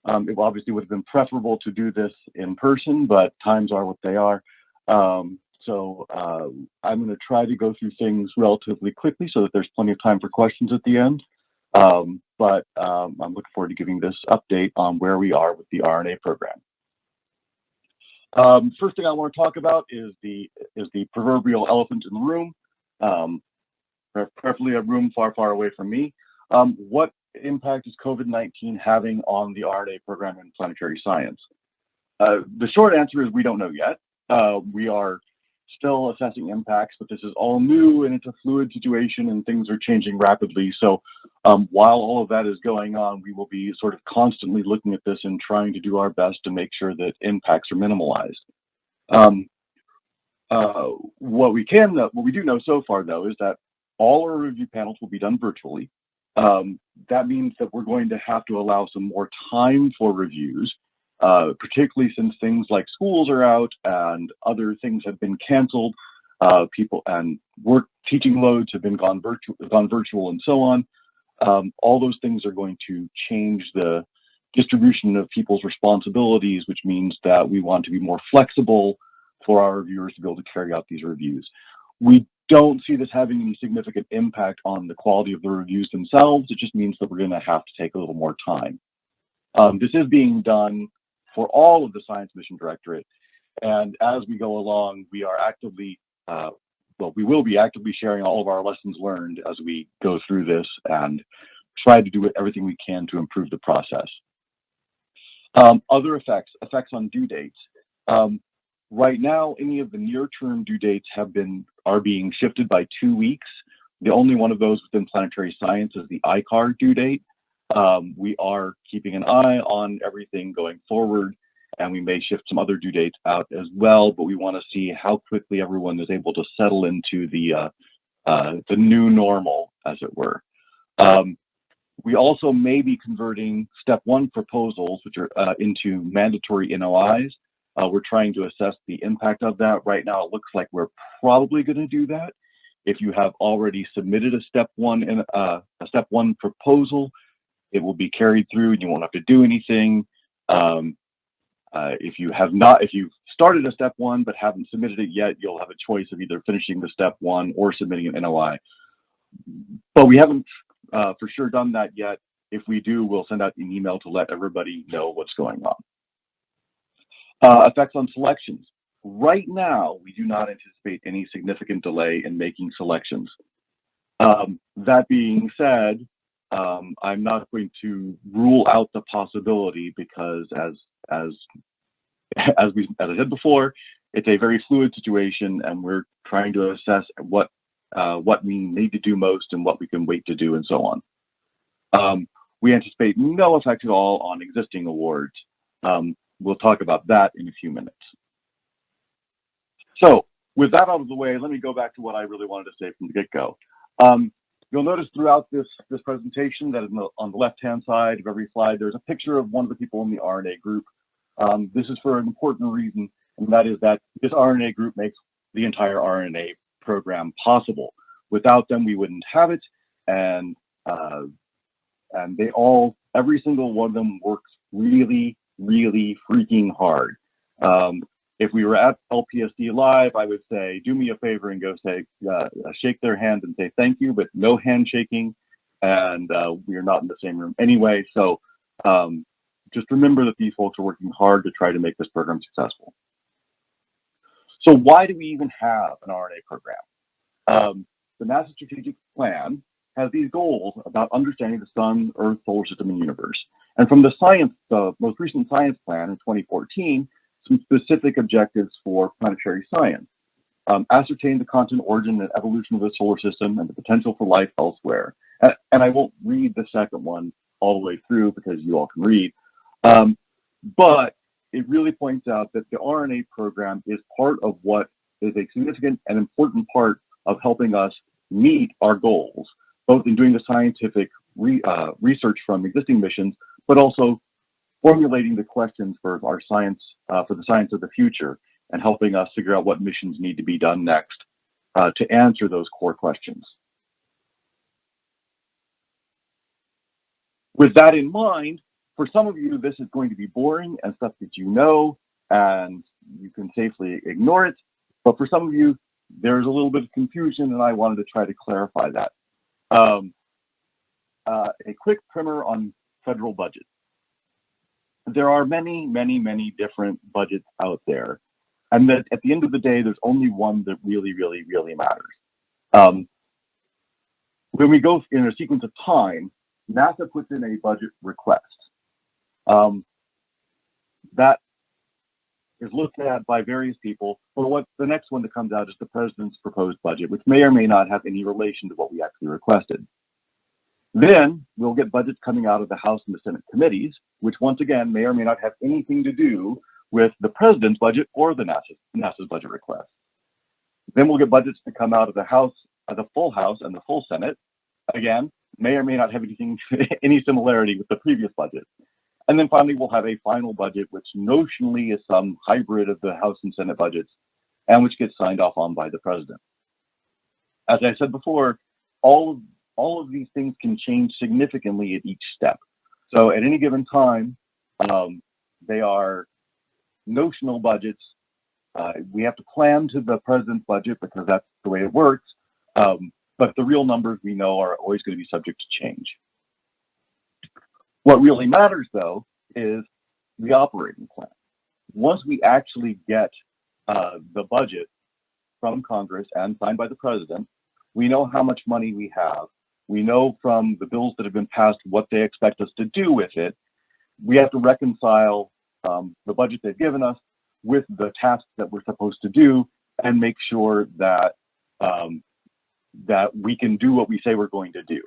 It obviously would have been preferable to do this in person, but times are what they are. So I'm going to try to go through things relatively quickly so that there's plenty of time for questions at the end. But I'm looking forward to giving this update on where we are with the RNA program. First thing I want to talk about is the proverbial elephant in the room, preferably a room far, far away from me. What impact is COVID-19 having on the RNA program in planetary science? The short answer is we don't know yet. We are still assessing impacts, but this is all new and it's a fluid situation and things are changing rapidly. So while all of that is going on, we will be sort of constantly looking at this and trying to do our best to make sure that impacts are minimalized. What we do know so far, though, is that all our review panels will be done virtually. That means that we're going to have to allow some more time for reviews, particularly since things like schools are out and other things have been canceled. People and teaching loads have been gone virtual and so on. All those things are going to change the distribution of people's responsibilities, which means that we want to be more flexible for our reviewers to be able to carry out these reviews. We don't see this having any significant impact on the quality of the reviews themselves. It just means that we're going to have to take a little more time. This is being done for all of the Science Mission Directorate. And as we go along, we are actively, we will be actively sharing all of our lessons learned as we go through this and try to do everything we can to improve the process. Other effects on due dates. Right now, any of the near-term due dates are being shifted by 2 weeks. The only one of those within planetary science is the ICAR due date. We are keeping an eye on everything going forward, and we may shift some other due dates out as well, but we want to see how quickly everyone is able to settle into the new normal, as it were. We also may be converting step 1 proposals, which are into mandatory NOIs. We're trying to assess the impact of that. Right now, it looks like we're probably going to do that. If you have already submitted a step 1 proposal, it will be carried through and you won't have to do anything. If you've started a step 1 but haven't submitted it yet, you'll have a choice of either finishing the step 1 or submitting an NOI. But we haven't for sure done that yet. If we do, we'll send out an email to let everybody know what's going on. Effects on selections. Right now, we do not anticipate any significant delay in making selections. That being said, I'm not going to rule out the possibility because, as I said before, it's a very fluid situation, and we're trying to assess what we need to do most and what we can wait to do, and so on. We anticipate no effect at all on existing awards. We'll talk about that in a few minutes. So with that out of the way, let me go back to what I really wanted to say from the get-go. You'll notice throughout this presentation that on the left-hand side of every slide, there's a picture of one of the people in the RNA group. This is for an important reason, and that is that this RNA group makes the entire RNA program possible. Without them, we wouldn't have it, and every single one of them works really, really freaking hard. If we were at LPSD Live, I would say, do me a favor and go say, shake their hand and say thank you, but no handshaking, and we are not in the same room anyway. So just remember that these folks are working hard to try to make this program successful. So why do we even have an RNA program? The NASA Strategic Plan has these goals about understanding the Sun, Earth, solar system, and universe. And from the most recent science plan in 2014, some specific objectives for planetary science. Ascertain the constant origin and evolution of the solar system and the potential for life elsewhere. And I won't read the second one all the way through because you all can read. But it really points out that the RNA program is part of what is a significant and important part of helping us meet our goals, both in doing the scientific research from existing missions, but also formulating the questions for our science, for the science of the future, and helping us figure out what missions need to be done next to answer those core questions. With that in mind, For some of you, this is going to be boring and stuff that you know, and you can safely ignore it. But for some of you, there's a little bit of confusion, and I wanted to try to clarify that. A quick primer on federal budget. There are many, many, many different budgets out there. And that at the end of the day, there's only one that really, really, really matters. When we go in a sequence of time, NASA puts in a budget request. That is looked at by various people. But what the next one that comes out is the president's proposed budget, which may or may not have any relation to what we actually requested. Then we'll get budgets coming out of the House and the Senate committees, which once again may or may not have anything to do with the president's budget or the NASA's budget request. Then we'll get budgets to come out of the House, the full House and the full Senate. Again, may or may not have anything, any similarity with the previous budget. And then finally, we'll have a final budget, which notionally is some hybrid of the House and Senate budgets, and which gets signed off on by the president. As I said before, all of these things can change significantly at each step. So at any given time, they are notional budgets. We have to plan to the president's budget because that's the way it works. But the real numbers we know are always going to be subject to change. What really matters, though, is the operating plan. Once we actually get the budget from Congress and signed by the president, we know how much money we have. We know from the bills that have been passed what they expect us to do with it. We have to reconcile the budget they've given us with the tasks that we're supposed to do and make sure that that we can do what we say we're going to do.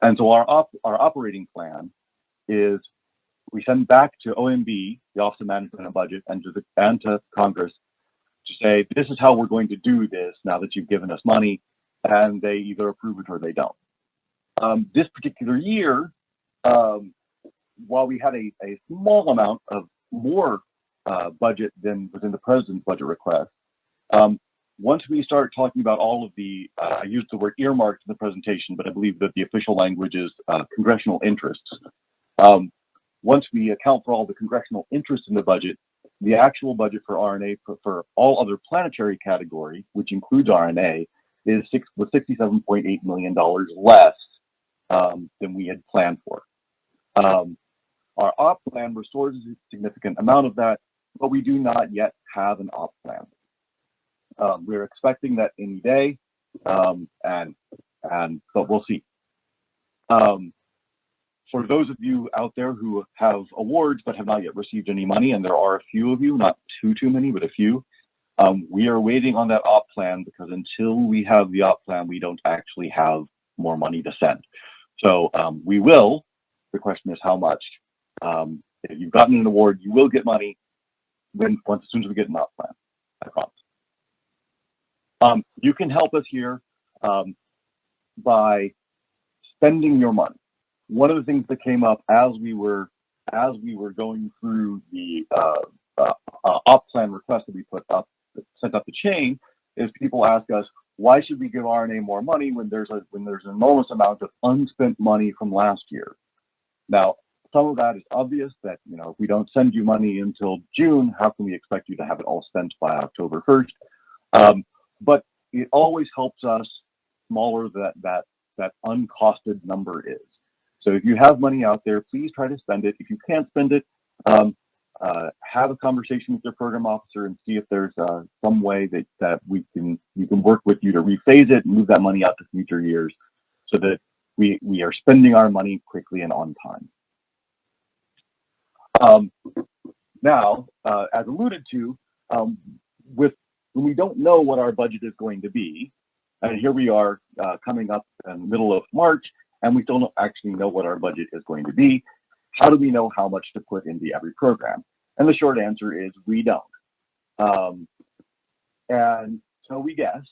And so our operating plan is we send back to OMB, the Office of Management and Budget, and to Congress to say, this is how we're going to do this now that you've given us money, and they either approve it or they don't. This particular year, while we had a small amount of more budget than was in the president's budget request, once we start talking about all of the, I used the word earmarked in the presentation, but I believe that the official language is congressional interests. Once we account for all the congressional interest in the budget, the actual budget for RNA for all other planetary category, which includes RNA, was $67.8 million less than we had planned for. Our op plan restores a significant amount of that, but we do not yet have an op plan. We're expecting that any day, but we'll see. For those of you out there who have awards but have not yet received any money, and there are a few of you, not too many, but a few, we are waiting on that op plan because until we have the op plan, we don't actually have more money to send. So we will. The question is how much. If you've gotten an award, you will get money as soon as we get an op plan. I promise. You can help us here by spending your money. One of the things that came up as we were going through the op plan request that we sent up the chain is people ask us, why should we give RNA more money when there's an enormous amount of unspent money from last year? Now, some of that is obvious that, if we don't send you money until June, how can we expect you to have it all spent by October 1st? But it always helps us smaller that uncosted number is. So if you have money out there, please try to spend it. If you can't spend it, have a conversation with your program officer and see if there's some way that we can work with you to rephase it and move that money out to future years so that we are spending our money quickly and on time. Now, as alluded to, when we don't know what our budget is going to be, and here we are coming up in the middle of March, and we still don't actually know what our budget is going to be, how do we know how much to put into every program? And the short answer is we don't. And so we guess.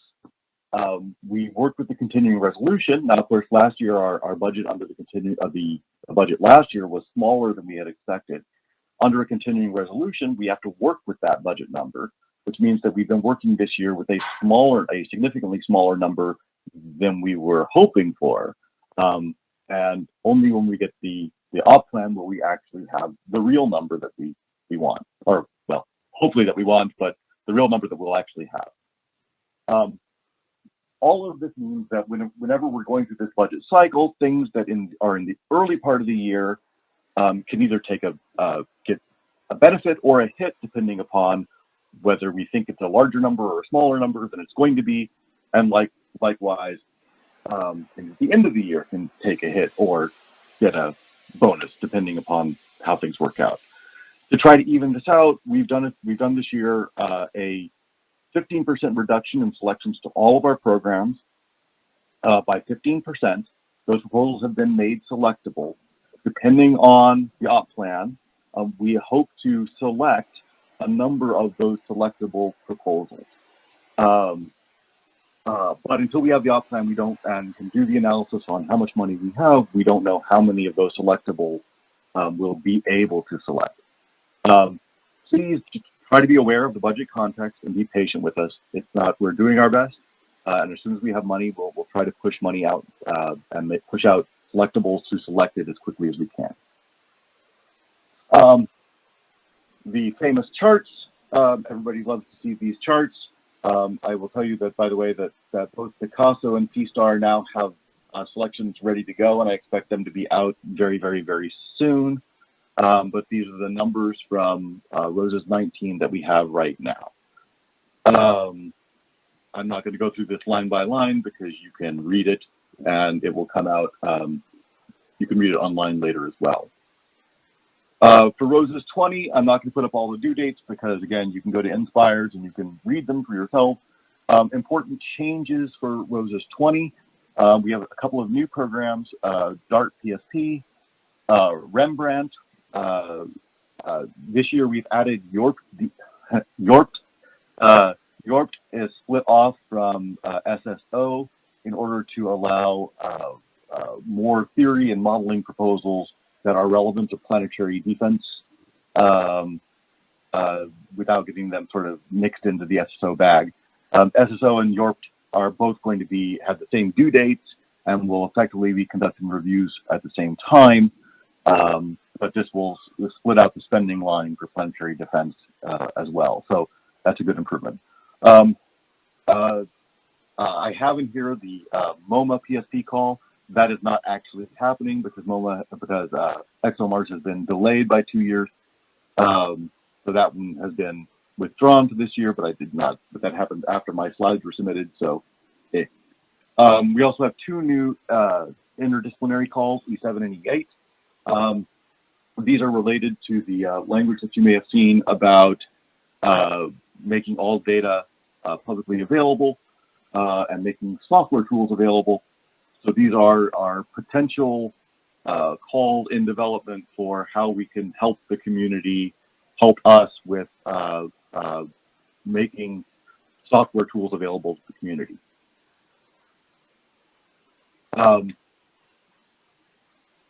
We worked with the continuing resolution. Now, of course, last year our budget under the budget last year was smaller than we had expected. Under a continuing resolution, we have to work with that budget number, which means that we've been working this year with a significantly smaller number than we were hoping for. And only when we get the the op plan where we actually have the real number that we want, or well, hopefully that we want, but the real number that we'll actually have. All of this means that whenever we're going through this budget cycle, things that are in the early part of the year can either get a benefit or a hit, depending upon whether we think it's a larger number or a smaller number than it's going to be, and likewise, things at the end of the year can take a hit or get a bonus, depending upon how things work out. To try to even this out, we've done this year a 15% reduction in selections to all of our programs by 15%. Those proposals have been made selectable. Depending on the op plan, we hope to select a number of those selectable proposals. But until we have the op plan, we don't and can do the analysis on how much money we have. We don't know how many of those selectable we'll be able to select. Please try to be aware of the budget context and be patient with us. It's not, we're doing our best. And as soon as we have money, we'll try to push money out and push out selectables to selected as quickly as we can. The famous charts, everybody loves to see these charts. I will tell you that, by the way, that both Picasso and P-Star now have selections ready to go, and I expect them to be out very, very, very soon. But these are the numbers from ROSES 19 that we have right now. I'm not going to go through this line by line because you can read it and it will come out. You can read it online later as well. For ROSES 20, I'm not going to put up all the due dates because, again, you can go to Inspires and you can read them for yourself. Important changes for ROSES 20. We have a couple of new programs, DART PSP, Rembrandt. This year we've added YORP. YORP is split off from SSO in order to allow more theory and modeling proposals that are relevant to planetary defense without getting them sort of mixed into the SSO bag. SSO and YORP are both going to have the same due dates and will effectively be conducting reviews at the same time. But this will split out the spending line for planetary defense as well. So that's a good improvement. I have in here the MoMA PSP call. That is not actually happening because ExoMars has been delayed by 2 years. So that one has been withdrawn to this year, but that happened after my slides were submitted. So, we also have two new interdisciplinary calls, E7 and E8. These are related to the language that you may have seen about making all data publicly available and making software tools available. So these are our potential calls in development for how we can help the community, help us with making software tools available to the community.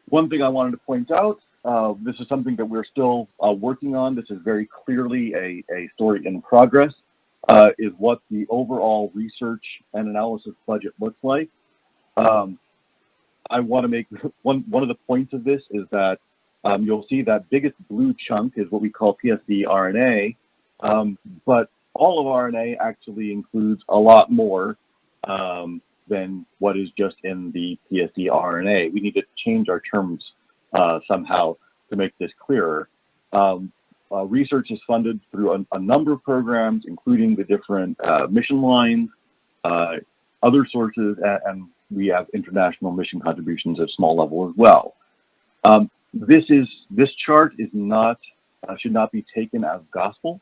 One thing I wanted to point out, this is something that we're still working on. This is very clearly a story in progress, is what the overall research and analysis budget looks like. I want to make one of the points of this is that you'll see that biggest blue chunk is what we call PSD RNA, but all of RNA actually includes a lot more than what is just in the PSD RNA. We need to change our terms somehow to make this clearer. Research is funded through a number of programs, including the different mission lines, other sources, and we have international mission contributions at small level as well. This chart is not should not be taken as gospel.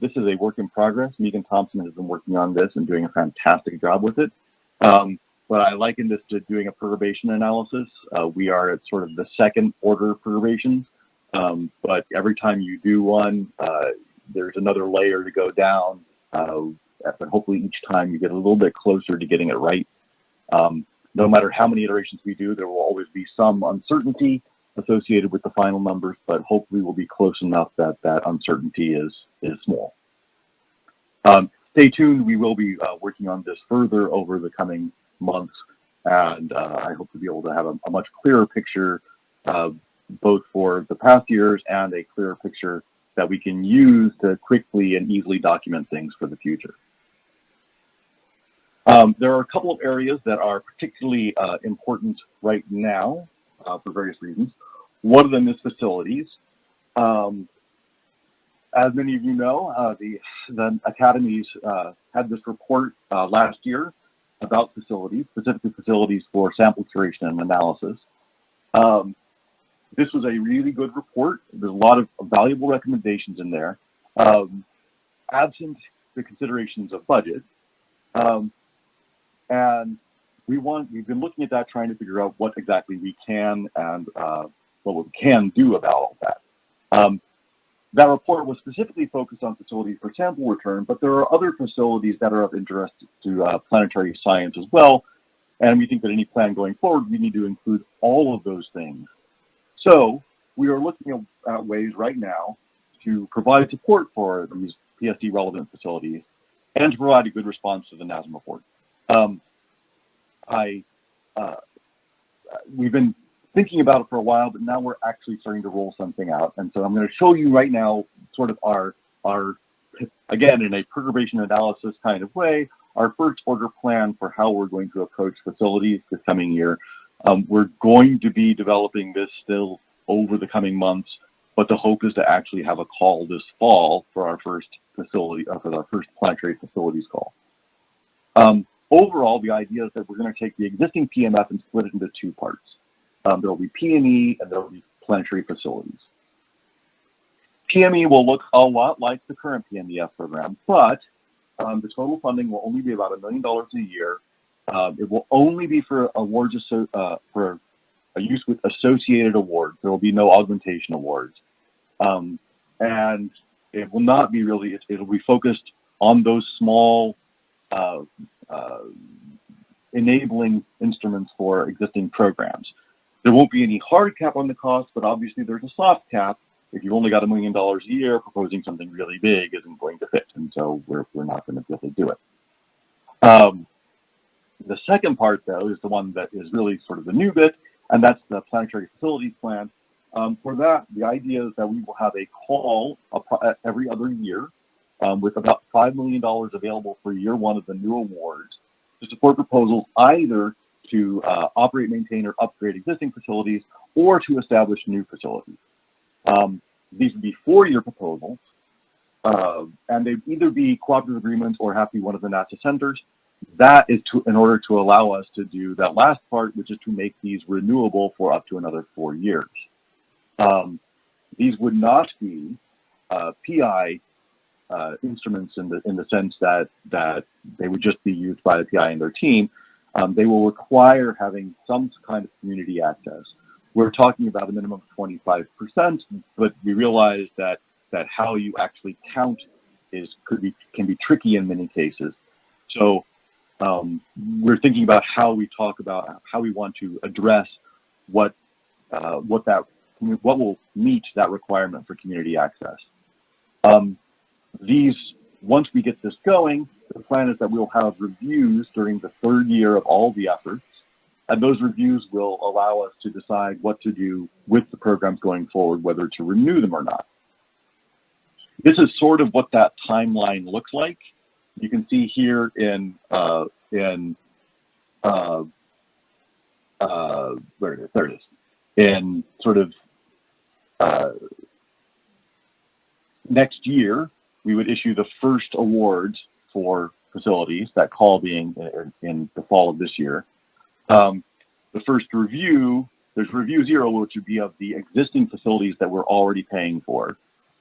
This is a work in progress. Megan Thompson has been working on this and doing a fantastic job with it. But I liken this to doing a perturbation analysis. We are at sort of the second order perturbations, but every time you do one, there's another layer to go down. But hopefully each time you get a little bit closer to getting it right. No matter how many iterations we do, there will always be some uncertainty associated with the final numbers, but hopefully we'll be close enough that that uncertainty is small. Stay tuned. We will be working on this further over the coming months, and I hope to be able to have a much clearer picture both for the past years and a clearer picture that we can use to quickly and easily document things for the future. There are a couple of areas that are particularly important right now for various reasons. One of them is facilities. As many of you know, the academies had this report last year about facilities, specifically facilities for sample curation and analysis. This was a really good report. There's a lot of valuable recommendations in there, absent the considerations of budget. And we've been looking at that, trying to figure out what exactly we can and what we can do about all that. That report was specifically focused on facilities for sample return, but there are other facilities that are of interest to planetary science as well. And we think that any plan going forward, we need to include all of those things. So we are looking at ways right now to provide support for these PSD relevant facilities and to provide a good response to the NASM report. We've been thinking about it for a while, but now we're actually starting to roll something out. And so I'm going to show you right now sort of our again, in a perturbation analysis kind of way, our first order plan for how we're going to approach facilities this coming year. We're going to be developing this still over the coming months, but the hope is to actually have a call this fall for our first facility, for our first planetary facilities call. Overall, the idea is that we're going to take the existing PMF and split it into two parts. There will be PME and there will be planetary facilities. PME will look a lot like the current PMEF program, but the total funding will only be about $1 million a year. It will only be for awards for a use with associated awards. There will be no augmentation awards. And it will not be really, it'll be focused on those small enabling instruments for existing programs. There won't be any hard cap on the cost, but obviously there's a soft cap. If you've only got $1 million a year, proposing something really big isn't going to fit, and so we're not going to be able to do it. The second part, though, is the one that is really sort of the new bit, and that's the planetary facilities plan. For that, the idea is that we will have a call every other year with about $5 million available for year one of the new awards to support proposals either to operate, maintain, or upgrade existing facilities, or to establish new facilities. These would be 4-year proposals, and they'd either be cooperative agreements or have to be one of the NASA centers. That is in order to allow us to do that last part, which is to make these renewable for up to another 4 years. These would not be PI instruments in the sense that they would just be used by the PI and their team. They will require having some kind of community access. We're talking about a minimum of 25%, but we realize that how you actually count can be tricky in many cases. So we're thinking about how we talk about how we want to address what will meet that requirement for community access. Once we get this going, the plan is that we'll have reviews during the 3rd year of all the efforts, and those reviews will allow us to decide what to do with the programs going forward, whether to renew them or not. This is sort of what that timeline looks like. You can see here where it is. In sort of next year, we would issue the first awards for facilities, that call being in the fall of this year. The first review, there's review 0, which would be of the existing facilities that we're already paying for.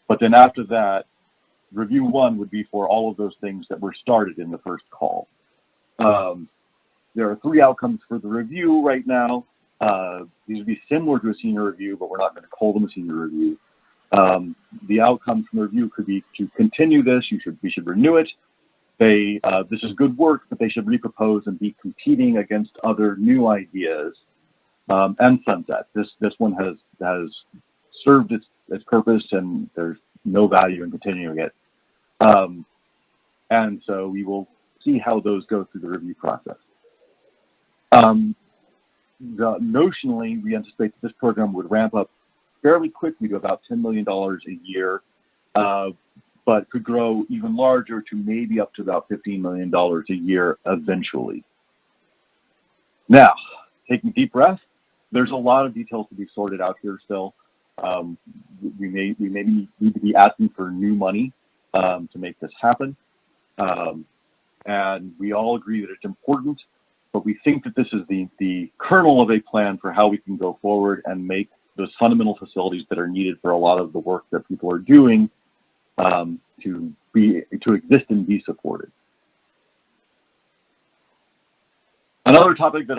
But then after that, review 1 would be for all of those things that were started in the first call. There are 3 outcomes for the review right now. These would be similar to a senior review, but we're not going to call them a senior review. The outcomes from the review could be to continue this. We should renew it. This is good work, but they should repropose and be competing against other new ideas and sunset. This one has served its purpose, and there's no value in continuing it. And so we will see how those go through the review process. Notionally, we anticipate that this program would ramp up fairly quickly to about $10 million a year, but could grow even larger to maybe up to about $15 million a year eventually. Now, taking a deep breath, there's a lot of details to be sorted out here still. We may need to be asking for new money to make this happen. And we all agree that it's important, but we think that this is the kernel of a plan for how we can go forward and make those fundamental facilities that are needed for a lot of the work that people are doing to exist and be supported. Another topic that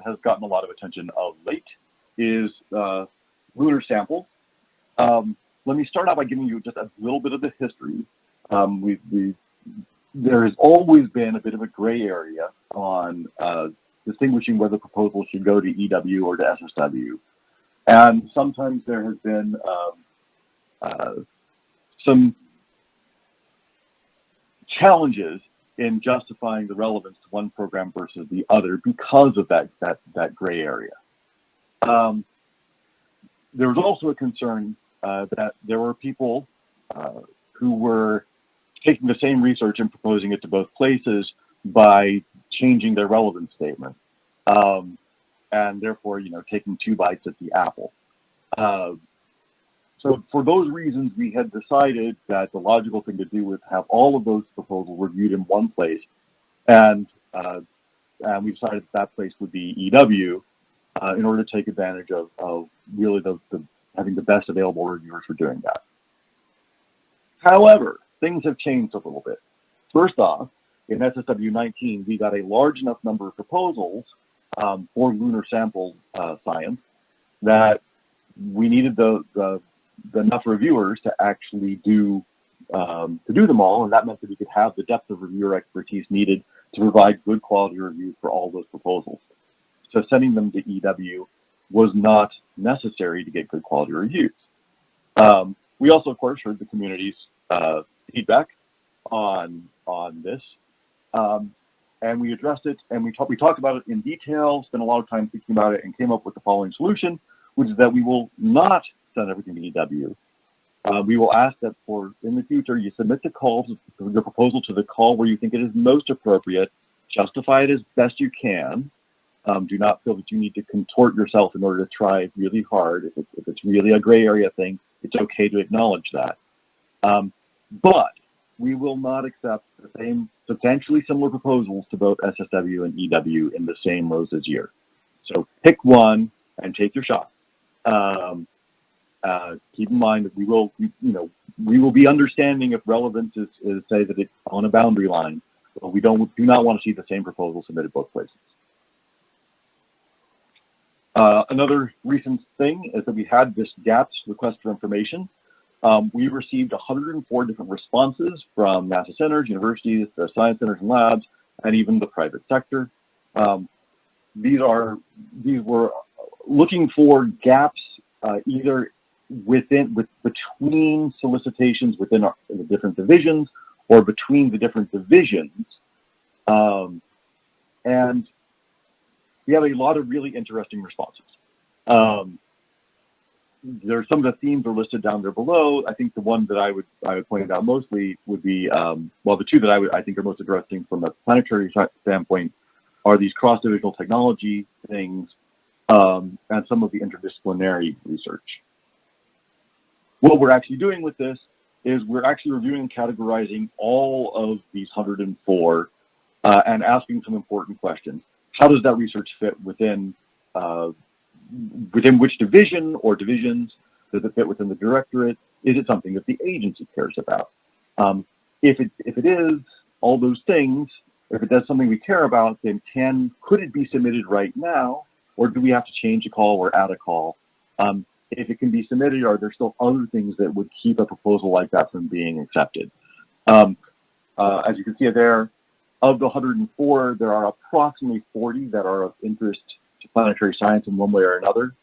has gotten a lot of attention of late is Lunar Samples. Let me start out by giving you just a little bit of the history. There has always been a bit of a gray area on distinguishing whether proposals should go to EW or to SSW. And sometimes there has been some challenges in justifying the relevance to one program versus the other because of that gray area. There was also a concern that there were people who were taking the same research and proposing it to both places by changing their relevance statement, and therefore, taking 2 bites at the apple. So for those reasons, we had decided that the logical thing to do was have all of those proposals reviewed in one place, and we decided that place would be EW in order to take advantage of really having the best available reviewers for doing that. However, things have changed a little bit. First off, in SSW 19, we got a large enough number of proposals for lunar sample science that we needed enough reviewers to actually do them all, and that meant that we could have the depth of reviewer expertise needed to provide good quality reviews for all those proposals. So sending them to EW was not necessary to get good quality reviews. We also, of course, heard the community's feedback on this, and we addressed it, and we talked about it in detail, spent a lot of time thinking about it, and came up with the following solution, which is that we will not send everything to EW. We will ask that in the future, you submit the proposal to the call where you think it is most appropriate, justify it as best you can. Do not feel that you need to contort yourself in order to try really hard. If it's really a gray area thing, it's okay to acknowledge that. But we will not accept the same substantially similar proposals to both SSW and EW in the same rows as year. So pick one and take your shot. Keep in mind that we will be understanding if relevance is say that it's on a boundary line, but we do not want to see the same proposal submitted both places. Another recent thing is that we had this GAPS request for information. We received 104 different responses from NASA centers, universities, the science centers and labs, and even the private sector. These were looking for gaps either between solicitations within the different divisions or between the different divisions. And we have a lot of really interesting responses. There's some of the themes are listed down there below. I think the one that I would point out mostly would be, the two that I think are most interesting from a planetary standpoint are these cross-divisional technology things and some of the interdisciplinary research. What we're actually doing with this is we're actually reviewing and categorizing all of these 104 and asking some important questions. How does that research fit within which division or divisions? Does it fit within the directorate? Is it something that the agency cares about? If it is all those things, if it does something we care about, then could it be submitted right now, or do we have to change a call or add a call? If it can be submitted, are there still other things that would keep a proposal like that from being accepted? As you can see there, of the 104, there are approximately 40 that are of interest to planetary science in one way or another.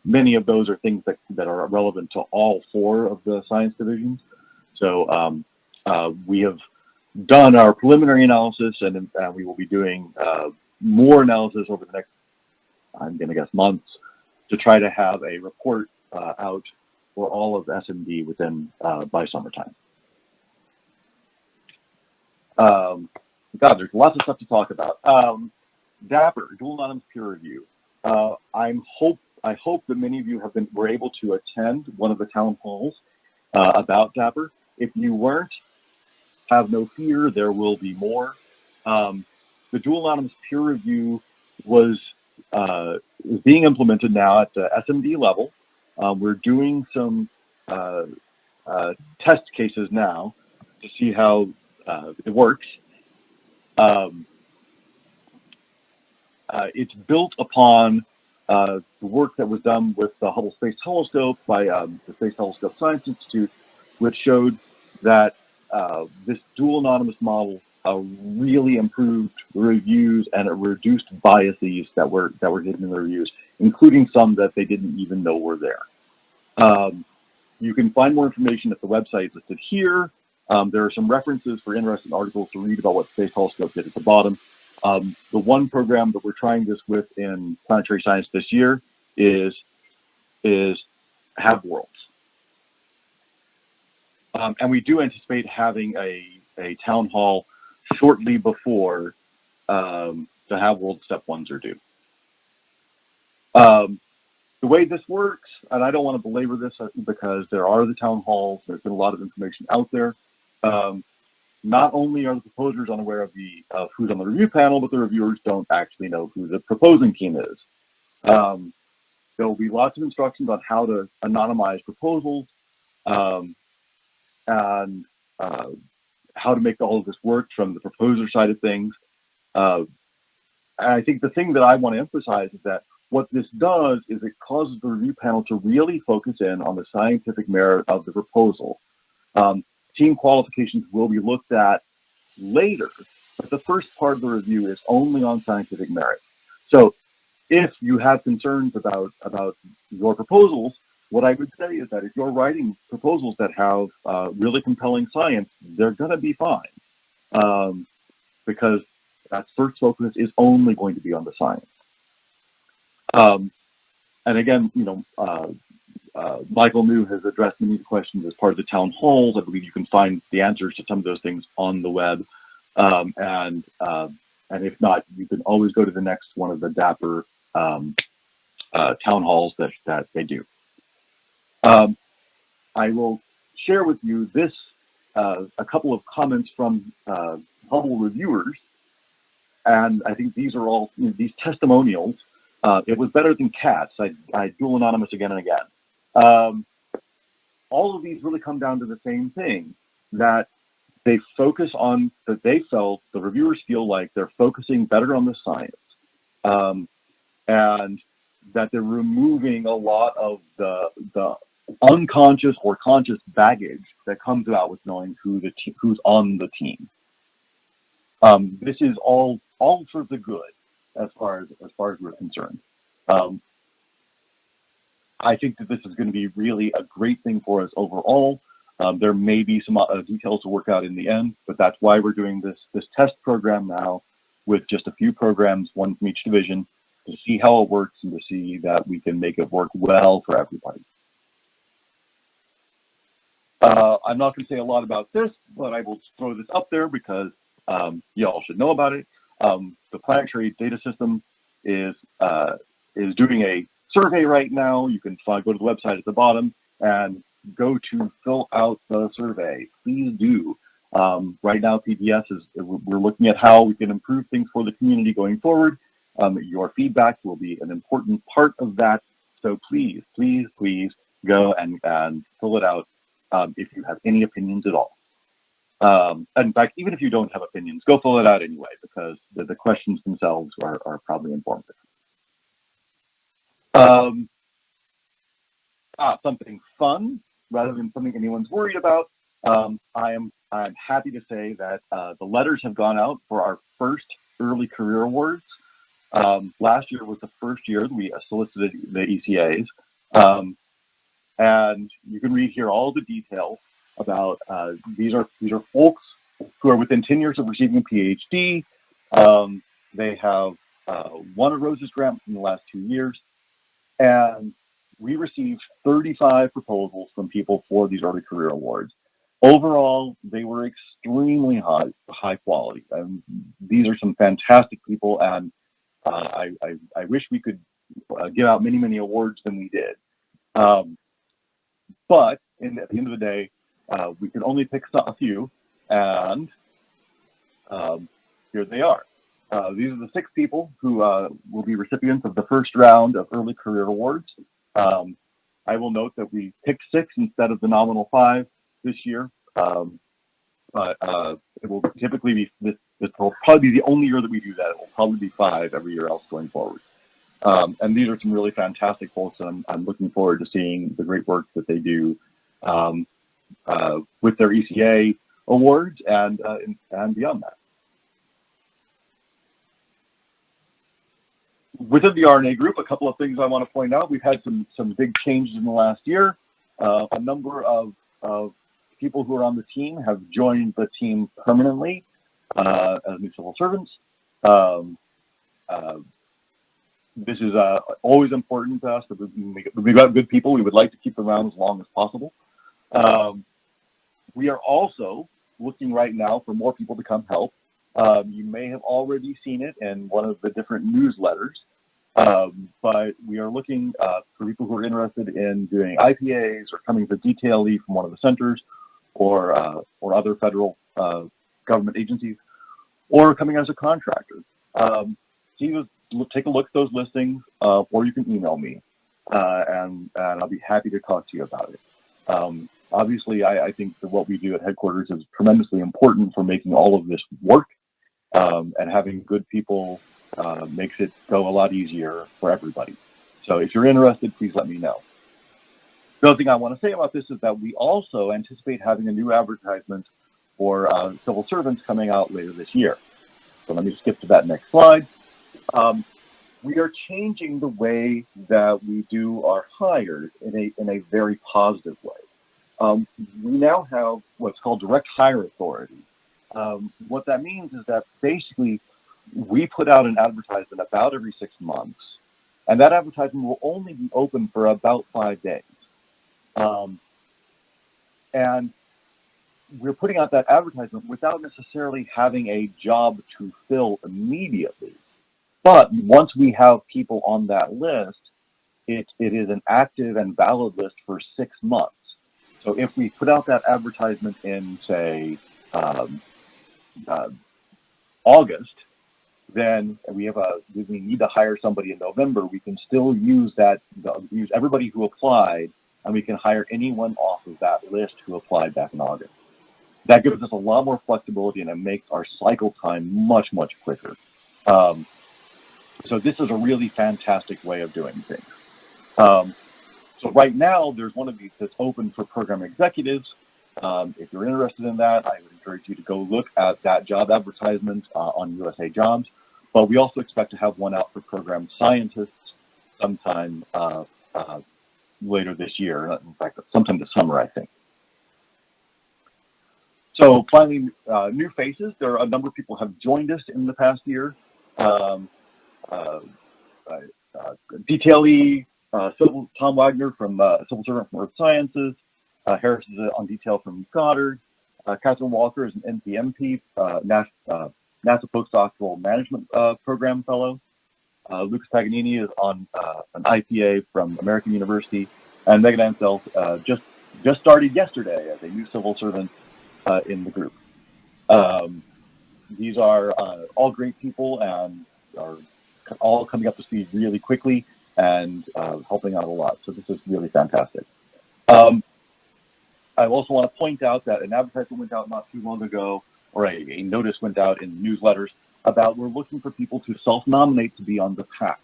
Many of those are things that are relevant to all 4 of the science divisions. So we have done our preliminary analysis, and we will be doing more analysis over the next, I'm going to guess, months to try to have a report out for all of SMD within by summertime. God, there's lots of stuff to talk about. DAPR, dual anonymous peer review. I hope that many of you were able to attend one of the town halls about DAPR. If you weren't, have no fear, there will be more. The dual anonymous peer review is being implemented now at the SMD level. We're doing some test cases now to see how it works. It's built upon the work that was done with the Hubble Space Telescope by the Space Telescope Science Institute, which showed that this dual anonymous model really improved the reviews, and it reduced biases that were hidden in the reviews, including some that they didn't even know were there. You can find more information at the website listed here. There are some references for interesting articles to read about what Space Telescope did at the bottom. The one program that we're trying this with in planetary science this year is Have Worlds. And we do anticipate having a town hall shortly before the Have Worlds Step 1s are due. The way this works, and I don't want to belabor this because there are the town halls, there's been a lot of information out there. Not only are the proposers unaware of who's on the review panel, but the reviewers don't actually know who the proposing team is. There will be lots of instructions on how to anonymize proposals and how to make all of this work from the proposer side of things. And I think the thing that I want to emphasize is that what this does is it causes the review panel to really focus in on the scientific merit of the proposal. Team qualifications will be looked at later, but the first part of the review is only on scientific merit. So if you have concerns about your proposals, what I would say is that if you're writing proposals that have really compelling science, they're going to be fine, because that first focus is only going to be on the science. And again, Michael New has addressed many of the questions as part of the town halls. I believe you can find the answers to some of those things on the web. And if not, you can always go to the next one of the DAPR town halls that they do. I will share with you a couple of comments from Hubble reviewers. And I think these are all these testimonials. It was better than cats. I dual anonymous again and again. All of these really come down to the same thing, that they focus on, that they felt, the reviewers feel like they're focusing better on the science, and that they're removing a lot of the unconscious or conscious baggage that comes about with knowing who's on the team. This is all for the good as far as we're concerned. I think that this is going to be really a great thing for us overall. There may be some details to work out in the end, but that's why we're doing this test program now with just a few programs, one from each division, to see how it works and to see that we can make it work well for everybody. I'm not going to say a lot about this, but I will throw this up there because y'all should know about it. The Planetary Data System is doing a survey right now. You can go to the website at the bottom and go to fill out the survey. Please do. Right now, PBS we're looking at how we can improve things for the community going forward. Your feedback will be an important part of that. So please, please, please go and fill it out if you have any opinions at all. In fact, even if you don't have opinions, go fill it out anyway, because the questions themselves are probably informative. Something fun rather than something anyone's worried about. I'm happy to say that the letters have gone out for our first early career awards. Last year was the first year that we solicited the ECAs, and you can read here all the details about these are folks who are within 10 years of receiving a PhD. They have won a Roses grant in the last 2 years, and we received 35 proposals from people for these early career awards. Overall, they were extremely high quality. These are some fantastic people, and I wish we could give out many awards than we did. But at the end of the day, we could only pick a few, and here they are. These are the 6 people who will be recipients of the first round of early career awards. I will note that we picked 6 instead of the nominal 5 this year. But it will typically be, this will probably be the only year that we do that. It will probably be 5 every year else going forward. And these are some really fantastic folks, and I'm looking forward to seeing the great work that they do with their ECA awards and beyond that. Within the RNA group, a couple of things I want to point out. We've had some big changes in the last year. A number of people who are on the team have joined the team permanently as new civil servants. This is always important to us. We've got good people. We would like to keep them around as long as possible. We are also looking right now for more people to come help. You may have already seen it in one of the different newsletters, but we are looking for people who are interested in doing IPAs or coming to detail leave from one of the centers or other federal government agencies, or coming as a contractor. Take a look at those listings, or you can email me, and I'll be happy to talk to you about it. Obviously, I think that what we do at headquarters is tremendously important for making all of this work, and having good people makes it go a lot easier for everybody. So if you're interested, please let me know. The other thing I want to say about this is that we also anticipate having a new advertisement for civil servants coming out later this year. So let me skip to that next slide. We are changing the way that we do our hires in a very positive way. We now have what's called direct hire authority. What that means is that basically we put out an advertisement about every 6 months, and that advertisement will only be open for about 5 days. And we're putting out that advertisement without necessarily having a job to fill immediately. But once we have people on that list, it is an active and valid list for 6 months. So if we put out that advertisement in, say, August, then we need to hire somebody in November, we can still use everybody who applied, and we can hire anyone off of that list who applied back in August. That gives us a lot more flexibility, and it makes our cycle time much quicker. So this is a really fantastic way of doing things. So right now, there's one of these that's open for program executives. If you're interested in that, I would encourage you to go look at that job advertisement on USA Jobs. But we also expect to have one out for program scientists sometime later this year. In fact, sometime this summer, I think. So finally, new faces. There are a number of people who have joined us in the past year. Detailee, Tom Wagner from Civil Servant from Earth Sciences. Harris is on detail from Goddard. Catherine Walker is an NPMP, NASA Postdoctoral Management Program Fellow. Lucas Paganini is on an IPA from American University. And Megan Ansell just started yesterday as a new civil servant in the group. These are all great people and are all coming up to speed really quickly and helping out a lot. So this is really fantastic. I also want to point out that an advertisement went out not too long ago, or a notice went out in newsletters about we're looking for people to self-nominate to be on the PAC.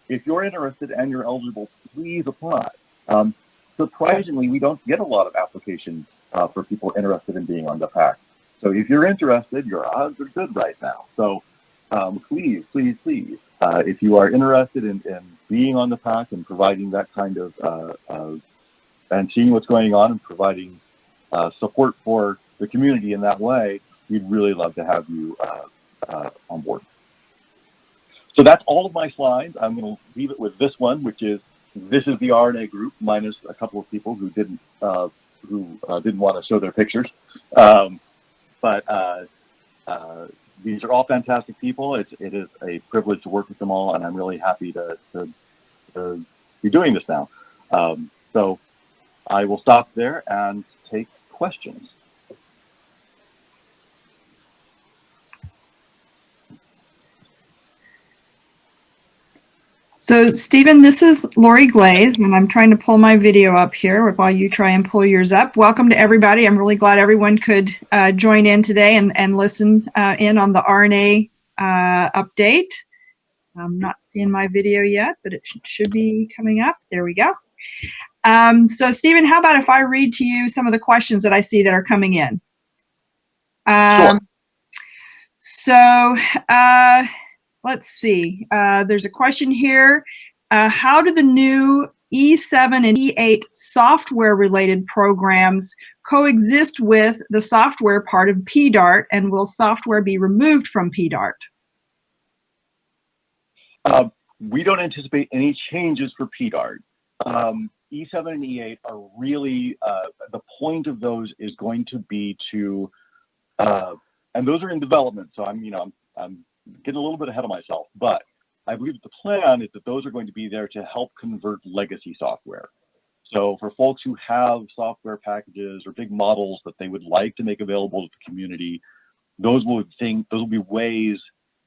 If you're interested and you're eligible, please apply. Surprisingly, we don't get a lot of applications for people interested in being on the PAC. So if you're interested, your odds are good right now. So please, if you are interested in being on the PAC and providing that kind of, and seeing what's going on and providing support for the community in that way, we'd really love to have you on board. So that's all of my slides. I'm going to leave it with this one, which is this is the RNA Group minus a couple of people who didn't want to show their pictures. These are all fantastic people. It is a privilege to work with them all, and I'm really happy to be doing this now. So I will stop there and take questions. So, Stephen, this is Lori Glaze, and I'm trying to pull my video up here while you try and pull yours up. Welcome to everybody. I'm really glad everyone could join in today and listen in on the RNA update. I'm not seeing my video yet, but it should be coming up. There we go. So, Stephen, how about if I read to you some of the questions that I see that are coming in? Sure. So, let's see. There's a question here. How do the new E7 and E8 software-related programs coexist with the software part of PDART, and will software be removed from PDART? We don't anticipate any changes for PDART. E7 and E8 are really, the point of those is going to be to, and those are in development, so I'm getting a little bit ahead of myself, but I believe that the plan is that those are going to be there to help convert legacy software. So for folks who have software packages or big models that they would like to make available to the community, those will be ways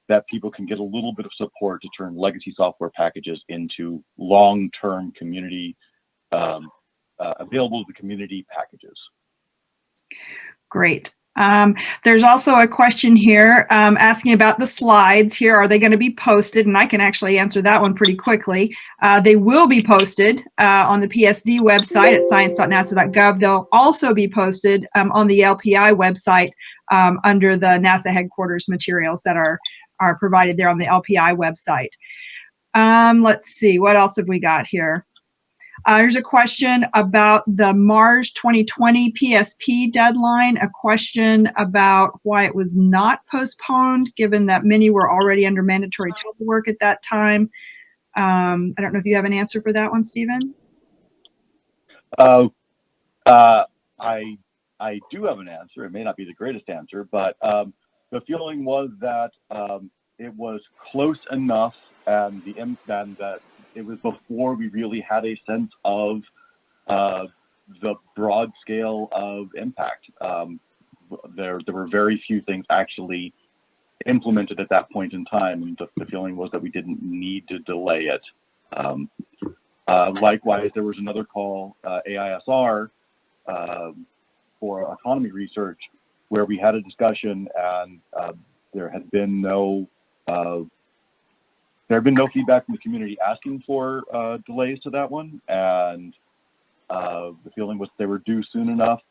that people can get a little bit of support to turn legacy software packages into long-term community, available to the community packages. Great. There's also a question here asking about the slides here. Are they going to be posted? And I can actually answer that one pretty quickly. They will be posted on the PSD website at science.nasa.gov. They'll also be posted on the LPI website under the NASA headquarters materials that are provided there on the LPI website. Let's see, what else have we got here? Here's a question about the Mars 2020 PSP deadline, a question about why it was not postponed, given that many were already under mandatory telework at that time. I don't know if you have an answer for that one, Stephen? I do have an answer. It may not be the greatest answer, but the feeling was that it was close enough, and that it was before we really had a sense of the broad scale of impact. There were very few things actually implemented at that point in time, and the feeling was that we didn't need to delay it. Likewise, there was another call, AISR, for autonomy research, where we had a discussion, and there had been no feedback from the community asking for delays to that one, and the feeling was they were due soon enough,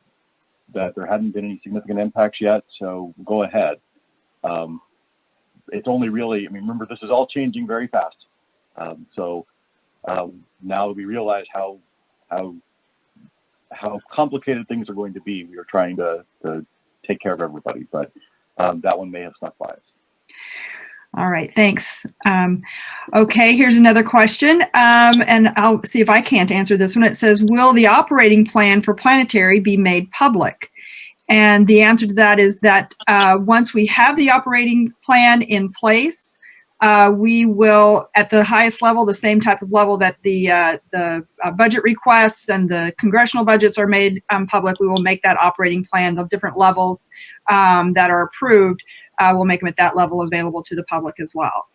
that there hadn't been any significant impacts yet, so go ahead. It's only really, remember, this is all changing very fast. So now that we realize how complicated things are going to be, we are trying to take care of everybody, but that one may have snuck by us. All right, thanks. Okay, here's another question, and I'll see if I can't answer this one. It says, will the operating plan for Planetary be made public? And the answer to that is that once we have the operating plan in place, we will, at the highest level, the same type of level that the budget requests and the congressional budgets are made public, we will make that operating plan, the different levels that are approved, we'll make them at that level available to the public as well.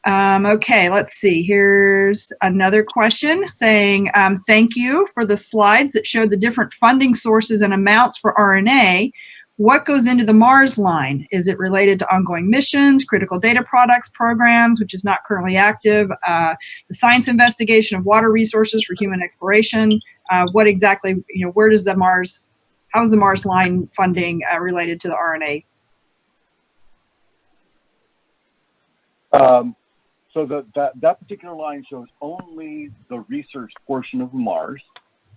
Okay, let's see. Here's another question saying, thank you for the slides that showed the different funding sources and amounts for RNA. What goes into the Mars line? Is it related to ongoing missions, critical data products programs, which is not currently active, the science investigation of water resources for human exploration? What exactly, where does the Mars, how is the Mars line funding related to the RNA? So that particular line shows only the research portion of Mars.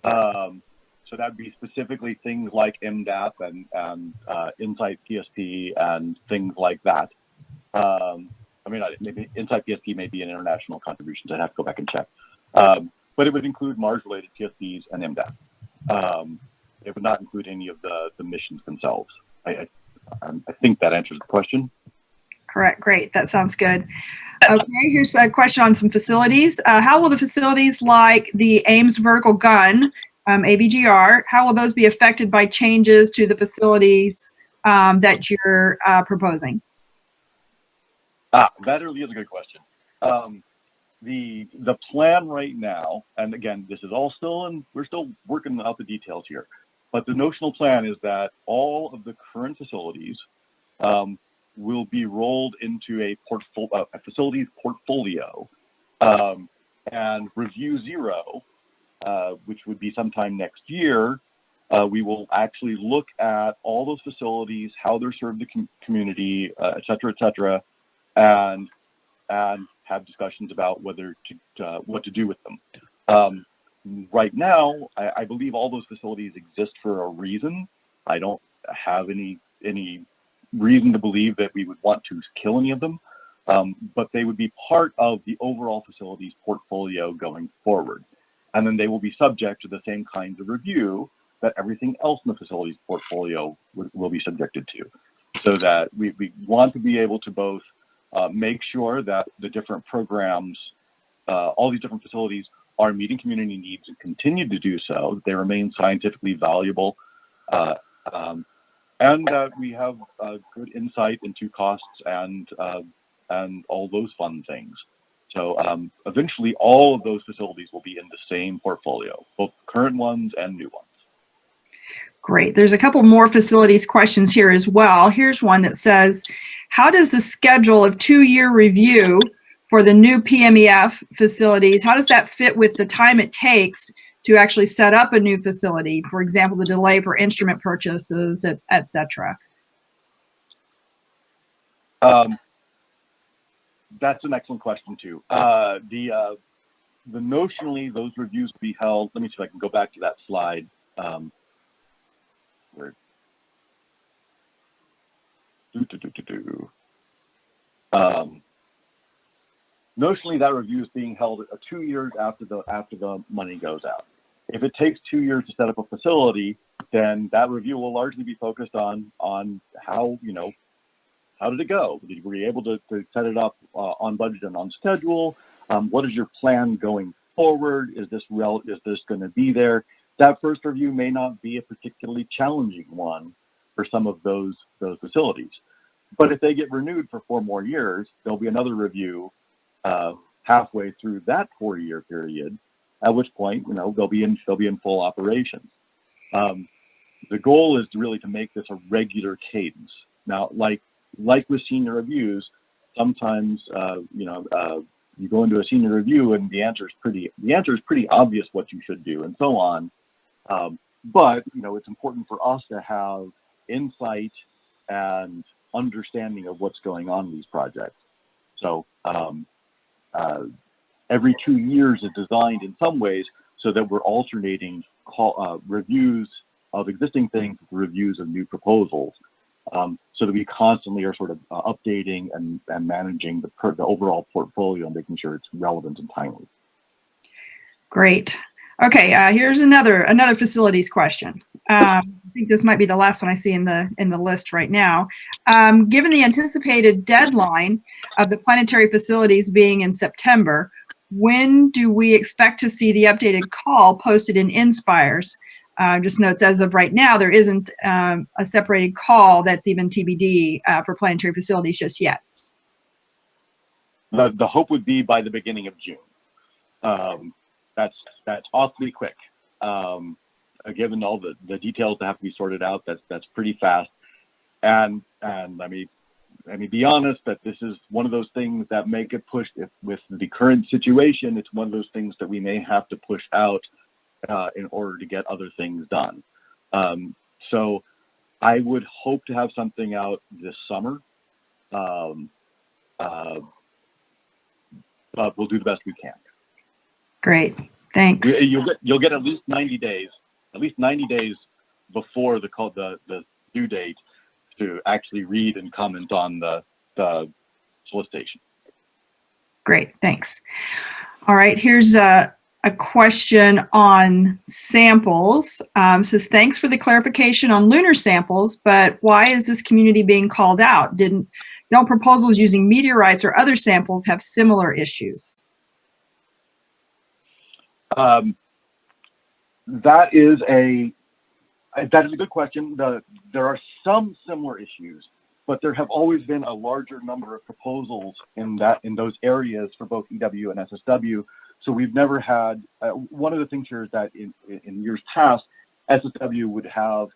So that'd be specifically things like MDAP and Insight PSP and things like that. Maybe Insight PSP may be an international contribution, so I'd have to go back and check. But it would include Mars-related PSDs and MDAT. It would not include any of the missions themselves. I think that answers the question. Correct. Great. That sounds good. Okay, here's a question on some facilities. How will the facilities like the Ames Vertical Gun, AVGR, how will those be affected by changes to the facilities that you're proposing? That really is a good question. The plan right now, and again, this is all still we're still working out the details here, but the notional plan is that all of the current facilities will be rolled into a facilities portfolio, and review 0, which would be sometime next year. We will actually look at all those facilities, how they're served the community, et cetera, and have discussions about whether what to do with them. Right now, I believe all those facilities exist for a reason. I don't have any reason to believe that we would want to kill any of them, but they would be part of the overall facilities portfolio going forward. And then they will be subject to the same kinds of review that everything else in the facilities portfolio will be subjected to. So that we want to be able to both make sure that the different programs, all these different facilities are meeting community needs and continue to do so, that they remain scientifically valuable, and that we have good insight into costs and all those fun things. So eventually all of those facilities will be in the same portfolio, both current ones and new ones. Great. There's a couple more facilities questions here as well. Here's one that says, how does the schedule of 2-year review for the new PMEF facilities, how does that fit with the time it takes to actually set up a new facility? For example, the delay for instrument purchases, et cetera. That's an excellent question too. The notionally, those reviews will be held. Let me see if I can go back to that slide. Notionally, that review is being held 2 years after the money goes out. If it takes 2 years to set up a facility, then that review will largely be focused on how did it go? Were you able to set it up on budget and on schedule? What is your plan going forward? Is this going to be there? That first review may not be a particularly challenging one for some of those facilities. But if they get renewed for 4 more years, there'll be another review halfway through that 4-year period, at which point they'll be in full operations. The goal is really to make this a regular cadence. Now, like with senior reviews, sometimes you go into a senior review and the answer is pretty obvious what you should do and so on. But it's important for us to have insight and understanding of what's going on in these projects. So every 2 years is designed in some ways so that we're alternating reviews of existing things with reviews of new proposals, so that we constantly are sort of updating and managing the overall portfolio and making sure it's relevant and timely. Great. Okay, here's another facilities question. I think this might be the last one I see in the list right now. Given the anticipated deadline of the planetary facilities being in September, when do we expect to see the updated call posted in Inspires? Just notes, as of right now, there isn't a separated call that's even TBD for planetary facilities just yet. The hope would be by the beginning of June. That's awfully quick. Given all the details that have to be sorted out, that's pretty fast. And let me be honest that this is one of those things that may get pushed. With the current situation, it's one of those things that we may have to push out in order to get other things done. So I would hope to have something out this summer, but we'll do the best we can. Great, thanks. You'll get at least 90 days before the due date to actually read and comment on the solicitation. Great, thanks. All right, here's a question on samples. Says, thanks for the clarification on lunar samples, but why is this community being called out? Don't proposals using meteorites or other samples have similar issues? That is a good question. There are some similar issues, but there have always been a larger number of proposals in those areas for both EW and SSW. So we've never had, one of the things here is that in years past, SSW would have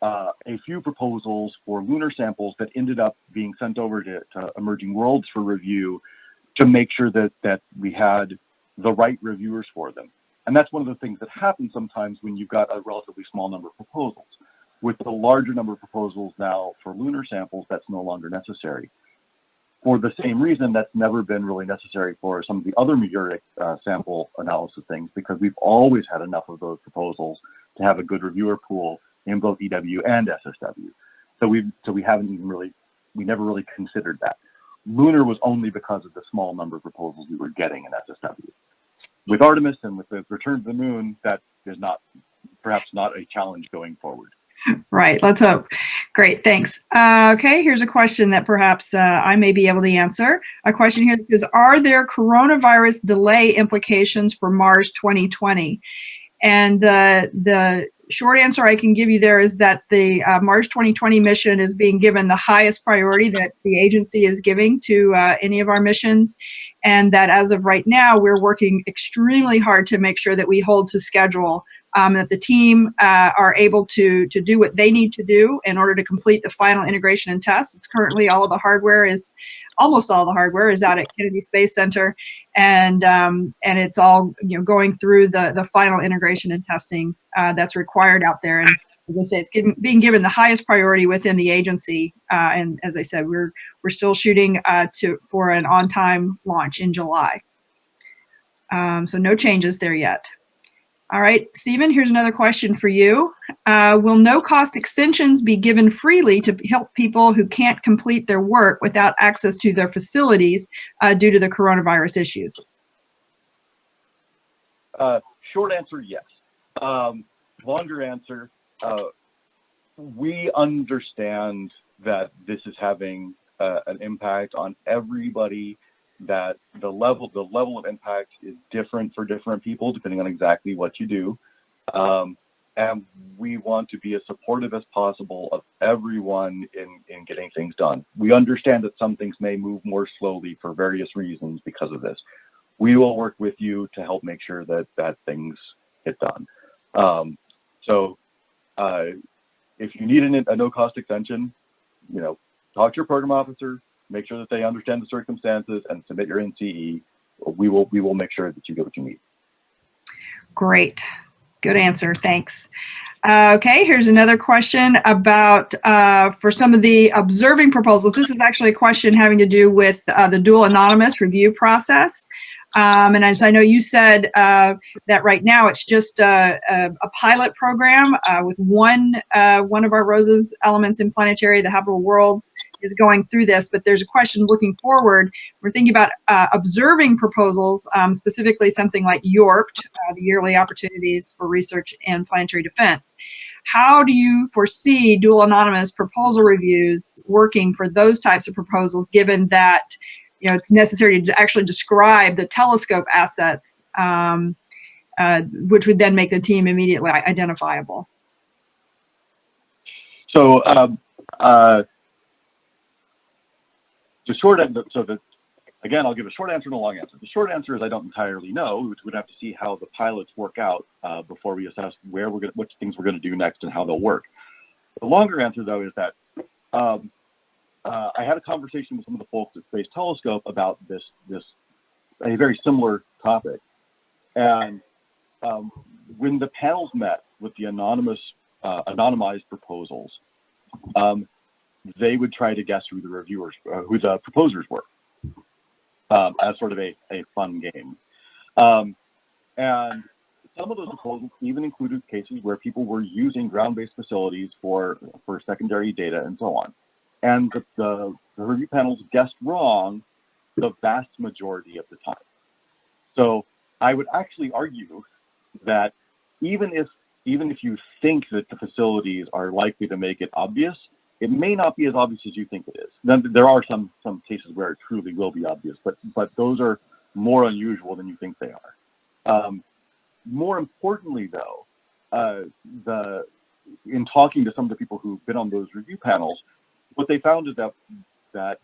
a few proposals for lunar samples that ended up being sent over to Emerging Worlds for review to make sure that we had the right reviewers for them. And that's one of the things that happens sometimes when you've got a relatively small number of proposals. With the larger number of proposals now for lunar samples, that's no longer necessary. For the same reason, that's never been really necessary for some of the other meteoric sample analysis things, because we've always had enough of those proposals to have a good reviewer pool in both EW and SSW. So we never really considered that. Lunar was only because of the small number of proposals we were getting in SSW. With Artemis and with the return to the moon, that is perhaps not a challenge going forward. Right, let's hope. Great, thanks. Okay, here's a question that perhaps I may be able to answer. A question here that says, are there coronavirus delay implications for Mars 2020? And the short answer I can give you there is that the Mars 2020 mission is being given the highest priority that the agency is giving to any of our missions. And that as of right now, we're working extremely hard to make sure that we hold to schedule, that the team are able to do what they need to do in order to complete the final integration and test. It's currently almost all the hardware is out at Kennedy Space Center, and it's all going through the final integration and testing that's required out there. And as I say, it's being given the highest priority within the agency. And as I said, we're still shooting for an on-time launch in July. So no changes there yet. All right, Stephen, here's another question for you. Will no-cost extensions be given freely to help people who can't complete their work without access to their facilities due to the coronavirus issues? Short answer, yes. Longer answer, we understand that this is having an impact on everybody, that the level of impact is different for different people depending on exactly what you do. And we want to be as supportive as possible of everyone in getting things done. We understand that some things may move more slowly for various reasons because of this. We will work with you to help make sure that things get done. So if you need a no-cost extension, talk to your program officer, make sure that they understand the circumstances, and submit your NCE. We will make sure that you get what you need. Great. Good answer. Thanks. Okay, here's another question about for some of the observing proposals. This is actually a question having to do with the dual anonymous review process. And as I know you said that right now it's just a pilot program with one of our ROSA's elements in Planetary, the Habitable Worlds, is going through this. But there's a question looking forward. We're thinking about observing proposals, specifically something like YORPT, the Yearly Opportunities for Research in Planetary Defense. How do you foresee dual anonymous proposal reviews working for those types of proposals, given that it's necessary to actually describe the telescope assets, which would then make the team immediately identifiable? So again, I'll give a short answer and a long answer. The short answer is I don't entirely know. We'd have to see how the pilots work out before we assess which things we're going to do next and how they'll work. The longer answer, though, is that I had a conversation with some of the folks at Space Telescope about a very similar topic. And when the panels met with the anonymized proposals, they would try to guess who the proposers were, as sort of a fun game. And some of those proposals even included cases where people were using ground-based facilities for secondary data and so on. And the review panels guessed wrong the vast majority of the time. So I would actually argue that even if you think that the facilities are likely to make it obvious, it may not be as obvious as you think it is. Then there are some cases where it truly will be obvious, but those are more unusual than you think they are. More importantly, though, in talking to some of the people who've been on those review panels, what they found is that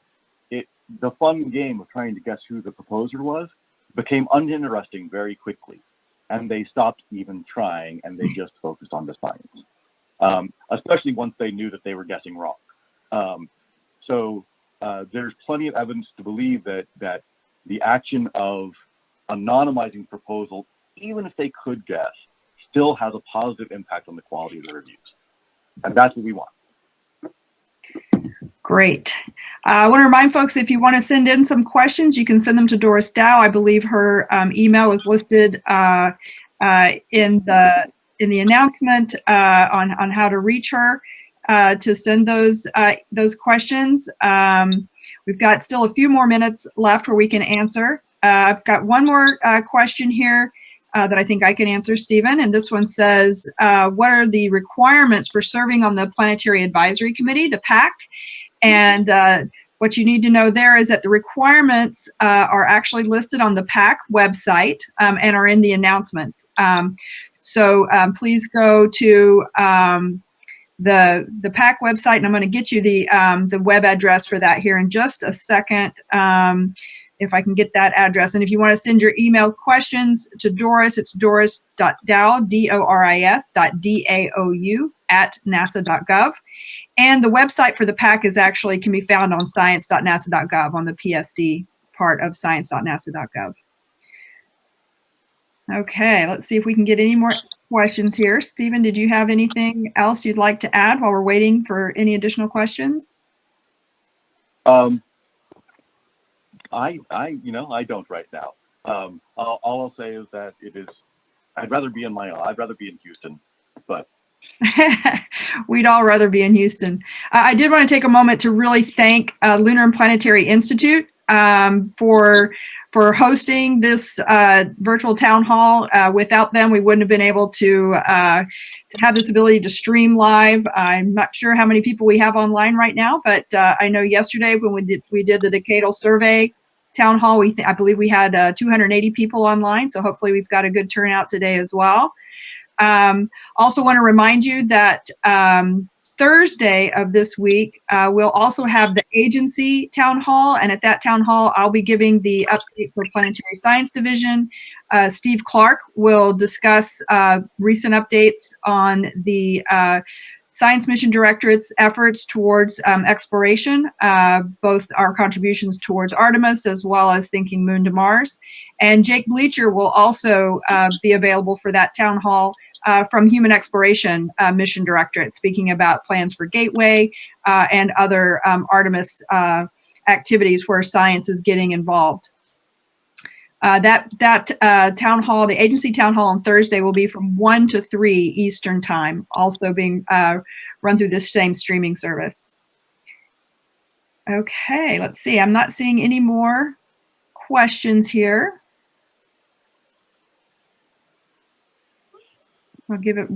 the fun game of trying to guess who the proposer was became uninteresting very quickly, and they stopped even trying, and they just focused on the science, especially once they knew that they were guessing wrong. So there's plenty of evidence to believe that the action of anonymizing proposals, even if they could guess, still has a positive impact on the quality of the reviews. And that's what we want. Great. I want to remind folks, if you want to send in some questions, you can send them to Doris Dow. I believe her email is listed in the announcement on how to reach her to send those questions. We've got still a few more minutes left where we can answer. I've got one more question here that I think I can answer, Stephen. And this one says, what are the requirements for serving on the Planetary Advisory Committee, the PAC? And what you need to know there is that the requirements are actually listed on the PAC website and are in the announcements. So please go to the PAC website, and I'm going to get you the web address for that here in just a second. If I can get that address. And if you want to send your email questions to Doris, it's doris.dow, DORIS.DAOU @nasa.gov. And the website for the PAC can be found on science.nasa.gov, on the PSD part of science.nasa.gov. Okay, let's see if we can get any more questions here. Stephen, did you have anything else you'd like to add while we're waiting for any additional questions? I don't right now. All I'll say is that I'd rather be in Houston, but. We'd all rather be in Houston. I did want to take a moment to really thank Lunar and Planetary Institute for hosting this virtual town hall. Without them, we wouldn't have been able to have this ability to stream live. I'm not sure how many people we have online right now, but I know yesterday when we did the decadal survey town hall, I believe we had 280 people online. So hopefully we've got a good turnout today as well. Also want to remind you that Thursday of this week, we'll also have the agency town hall. And at that town hall, I'll be giving the update for Planetary Science Division. Steve Clark will discuss recent updates on the Science Mission Directorate's efforts towards exploration, both our contributions towards Artemis as well as thinking Moon to Mars. And Jake Bleacher will also be available for that town hall from Human Exploration Mission Directorate, speaking about plans for Gateway and other Artemis activities where science is getting involved. That town hall, the agency town hall on Thursday, will be from 1 to 3 Eastern time, also being run through this same streaming service. Okay, let's see. I'm not seeing any more questions here. I'll give it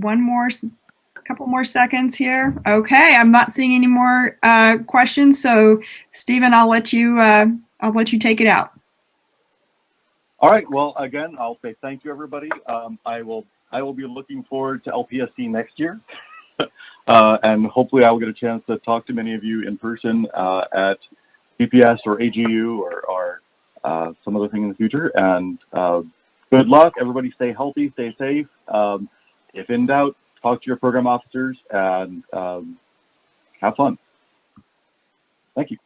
couple more seconds here. Okay, I'm not seeing any more questions. So, Stephen, I'll let you take it out. All right. Well, again, I'll say thank you, everybody. I will be looking forward to LPSD next year, and hopefully I will get a chance to talk to many of you in person at BPS or AGU or some other thing in the future. And good luck, everybody. Stay healthy, stay safe. If in doubt, talk to your program officers and have fun. Thank you.